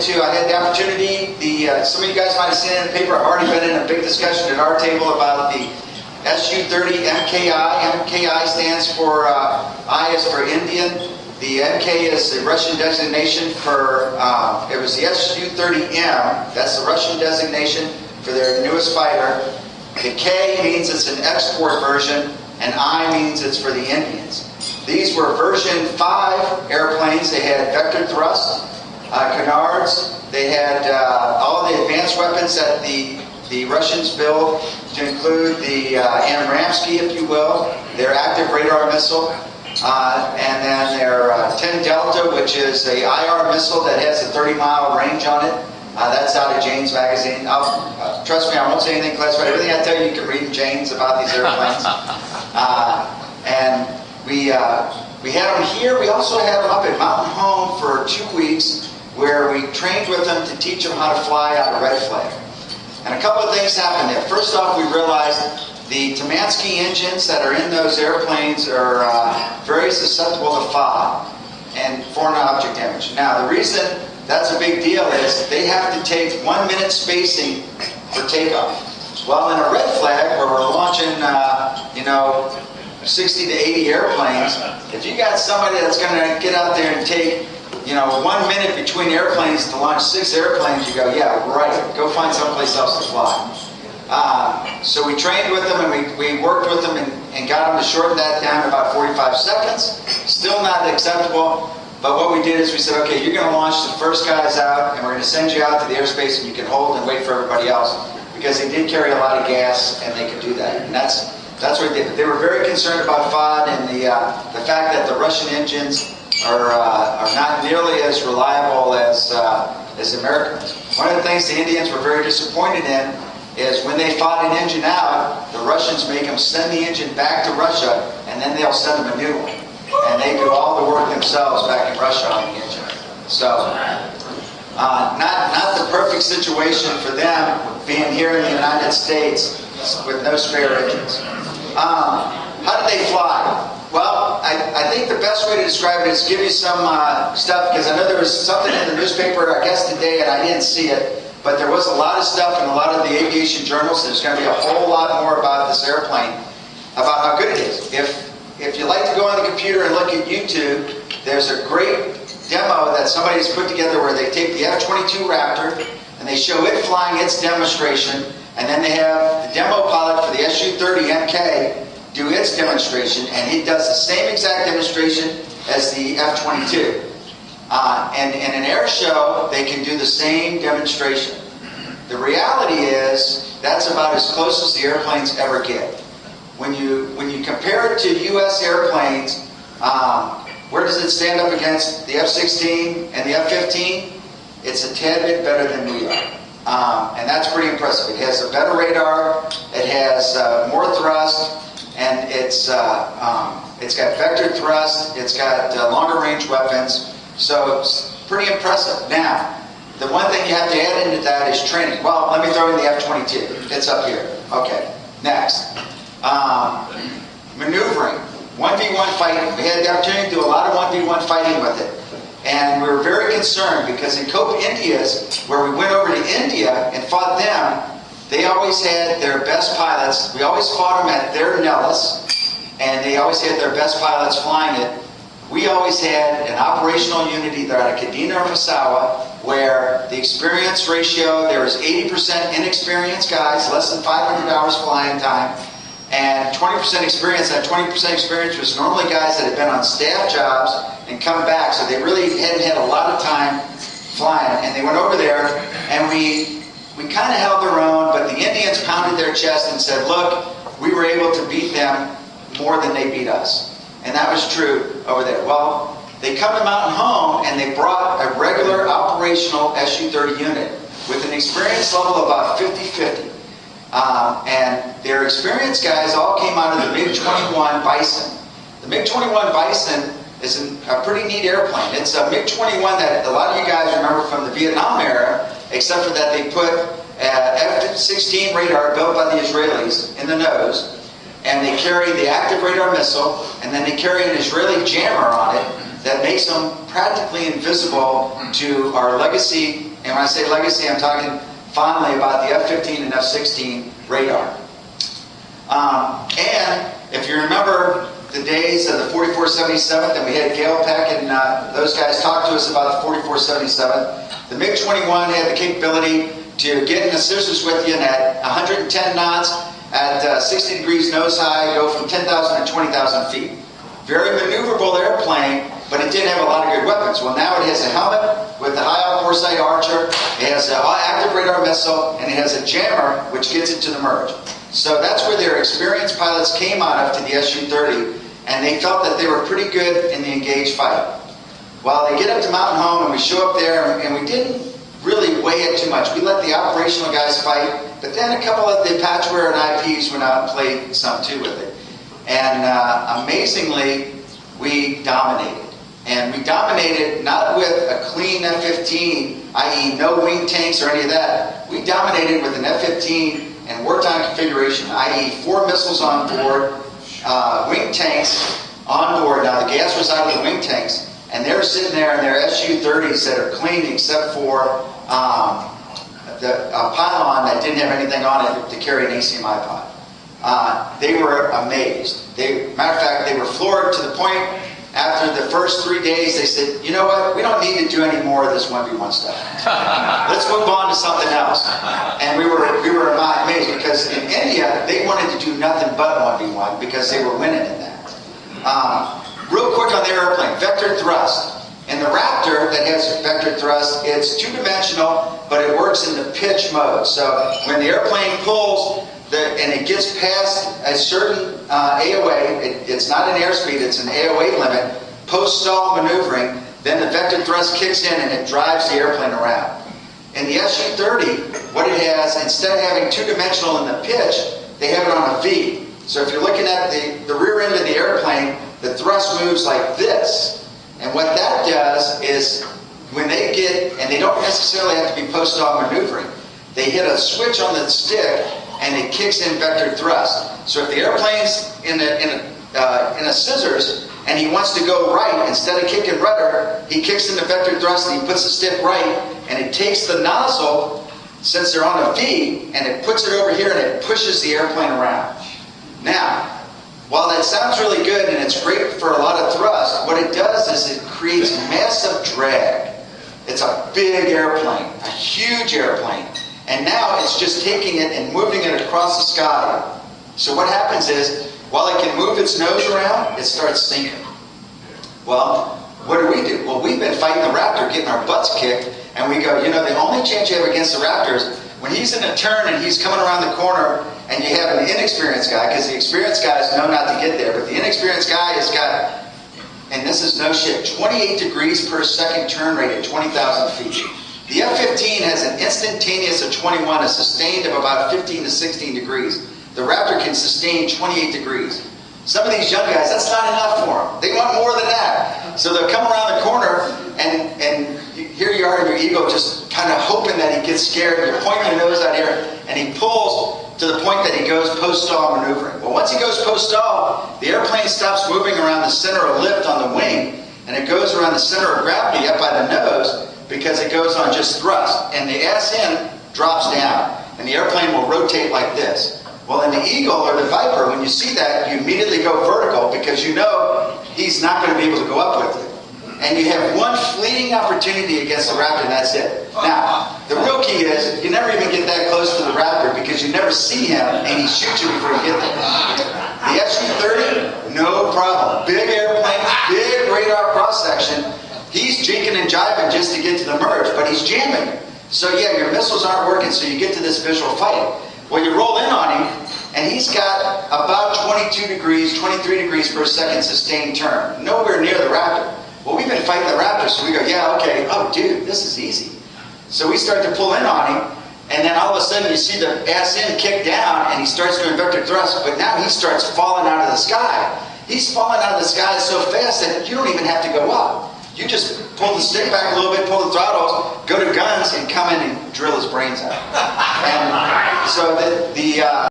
into, I had the opportunity, some of you guys might have seen it in the paper, I've already been in a big discussion at our table about the SU30-MKI. MKI stands for, I is for Indian. The MK is the Russian designation for, it was the SU30M, that's the Russian designation for their newest fighter. The K means it's an export version, and I means it's for the Indians. These were version 5 airplanes. They had vector thrust, canards, they had all the advanced weapons that the Russians build, to include the Amramsky, if you will, their active radar missile, and then their 10 Delta, which is a IR missile that has a 30-mile range on it. That's out of Jane's magazine. Trust me, I won't say anything classified. Everything I tell you, you can read in Jane's about these airplanes. And we had them here. We also had them up at Mountain Home for 2 weeks, where we trained with them to teach them how to fly out of red flag. And a couple of things happened there. First off, we realized the Tamansky engines that are in those airplanes are very susceptible to fog and foreign object damage. Now, the reason that's a big deal is they have to take 1 minute spacing for takeoff. Well, in a red flag, where we're launching, 60 to 80 airplanes, if you got somebody that's going to get out there and take 1 minute between airplanes to launch 6 airplanes, you go, yeah, right, go find someplace else to fly. So we trained with them, and we worked with them and got them to shorten that down to about 45 seconds. Still not acceptable, but what we did is we said, okay, you're going to launch the first guys out, and we're going to send you out to the airspace, and you can hold and wait for everybody else, because they did carry a lot of gas, and they could do that. And that's what they did. They were very concerned about FOD and the fact that the Russian engines are not nearly as reliable as Americans. One of the things the Indians were very disappointed in is when they fought an engine out, the Russians make them send the engine back to Russia, and then they'll send them a new one. And they do all the work themselves back in Russia on the engine. So, not the perfect situation for them being here in the United States with no spare engines. How did they fly? Well, I think the best way to describe it is give you some stuff, because I know there was something in the newspaper, I guess today, and I didn't see it, but there was a lot of stuff in a lot of the aviation journals. There's going to be a whole lot more about this airplane, about how good it is. If you like to go on the computer and look at YouTube, there's a great demo that somebody's put together where they take the F-22 Raptor and they show it flying its demonstration, and then they have the demo pilot for the SU30-MKI do its demonstration, and he does the same exact demonstration as the F-22. And in an air show, they can do the same demonstration. The reality is that's about as close as the airplanes ever get. When you compare it to U.S. airplanes, where does it stand up against the F-16 and the F-15? It's a tad bit better than we are. And that's pretty impressive. It has a better radar, it has more thrust, and it's got vector thrust, it's got longer range weapons, so it's pretty impressive. Now, the one thing you have to add into that is training. Well, let me throw in the F-22. It's up here. Okay, next. Maneuvering, 1v1 fighting. We had the opportunity to do a lot of 1v1 fighting with it. And we were very concerned because in Cope Indias, where we went over to India and fought them, they always had their best pilots. We always fought them at their Nellis, and they always had their best pilots flying it. We always had an operational unit either out of Kadena or Misawa, where the experience ratio, there was 80% inexperienced guys, less than 500 hours flying time, and 20% experience. That 20% experience was normally guys that had been on staff jobs and come back, so they really hadn't had a lot of time flying. And they went over there, and we kind of held their own, but the Indians pounded their chest and said, look, we were able to beat them more than they beat us. And that was true over there. Well, they come to Mountain Home, and they brought a regular operational Su-30 unit with an experience level of about 50-50. And their experienced guys all came out of the MiG-21 Bison. The MiG-21 Bison is a pretty neat airplane. It's a MiG-21 that a lot of you guys remember from the Vietnam era, except for that they put F-16 radar built by the Israelis in the nose, and they carry the active radar missile, and then they carry an Israeli jammer on it that makes them practically invisible to our legacy And when I say legacy, I'm talking fondly about the F-15 and F-16 radar. And if you remember the days of the 4477th, and we had Gale Peck and those guys talk to us about the 4477th, the MiG-21 had the capability to get in the scissors with you and at 110 knots at 60 degrees nose high, go from 10,000 to 20,000 feet. Very maneuverable airplane, but it did have a lot of good weapons. Well, now it has a helmet with the high foresight Archer, it has an active radar missile, and it has a jammer which gets it to the merge. So that's where their experienced pilots came out of to the Su-30, and they felt that they were pretty good in the engaged fight. Well, they get up to Mountain Home, and we show up there, and we didn't really weigh it too much. We let the operational guys fight, but then a couple of the patchware and IPs went out and played some too with it. And amazingly, we dominated. And we dominated not with a clean F-15, i.e. no wing tanks or any of that. We dominated with an F-15 and wartime configuration, i.e. 4 missiles on board, wing tanks on board. Now the gas was out of the wing tanks, and they're sitting there in their Su-30s that are clean except for the pylon that didn't have anything on it to carry an ACMI pod. They were amazed. Matter of fact, they were floored to the point after the first 3 days they said, you know what, we don't need to do any more of this 1v1 stuff. Let's move on to something else. And we were amazed because in India, they wanted to do nothing but 1v1 because they were winning in that. Real quick on the airplane, vector thrust. In the Raptor that has vector thrust, it's two-dimensional, but it works in the pitch mode. So when the airplane pulls and it gets past a certain AOA, it's not an airspeed, it's an AOA limit, post-stall maneuvering, then the vector thrust kicks in and it drives the airplane around. In the Su-30, what it has, instead of having two-dimensional in the pitch, they have it on a V. So if you're looking at the rear end of the airplane, the thrust moves like this. And what that does is when they get, and they don't necessarily have to be post-stall maneuvering, they hit a switch on the stick and it kicks in vector thrust. So if the airplane's in a scissors and he wants to go right, instead of kicking rudder, he kicks in the vector thrust and he puts the stick right, and it takes the nozzle, since they're on a V, and it puts it over here and it pushes the airplane around. Now, while that sounds really good and it's great for a lot of thrust, what it does is it creates massive drag. It's a big airplane, a huge airplane. And now it's just taking it and moving it across the sky. So what happens is, while it can move its nose around, it starts sinking. Well, what do? Well, we've been fighting the Raptor, getting our butts kicked, and we go, you know, the only chance you have against the Raptor is when he's in a turn and he's coming around the corner and you have an inexperienced guy, because the experienced guys know not to get there, but the inexperienced guy has got, and this is no shit, 28 degrees per second turn rate at 20,000 feet. The F-15 has an instantaneous of 21, a sustained of about 15 to 16 degrees. The Raptor can sustain 28 degrees. Some of these young guys, that's not enough for them. They want more than that. So they'll come around the corner, and here you are in your Eagle just kind of hoping that he gets scared. You're pointing your nose out here, and he pulls to the point that he goes post-stall maneuvering. Well, once he goes post-stall, the airplane stops moving around the center of lift on the wing, and it goes around the center of gravity up by the nose, because it goes on just thrust, and the ass end drops down, and the airplane will rotate like this. Well, in the Eagle or the Viper, when you see that, you immediately go vertical because you know he's not going to be able to go up with you. And you have one fleeting opportunity against the Raptor, and that's it. Now, the real key is you never even get that close to the Raptor because you never see him, and he shoots you before you get there. The Su-30, no problem. Big airplane, big radar cross-section. He's jinking and jiving just to get to the merge, but he's jamming. So yeah, your missiles aren't working, so you get to this visual fight. Well, you roll in on him, and he's got about 22 degrees, 23 degrees per second sustained turn. Nowhere near the Raptor. Well, we've been fighting the Raptor, so we go, yeah, okay, oh dude, this is easy. So we start to pull in on him, and then all of a sudden you see the ass end kick down, and he starts doing vector thrust, but now he starts falling out of the sky. He's falling out of the sky so fast that you don't even have to go up. You just pull the stick back a little bit, pull the throttles, go to guns, and come in and drill his brains out. And so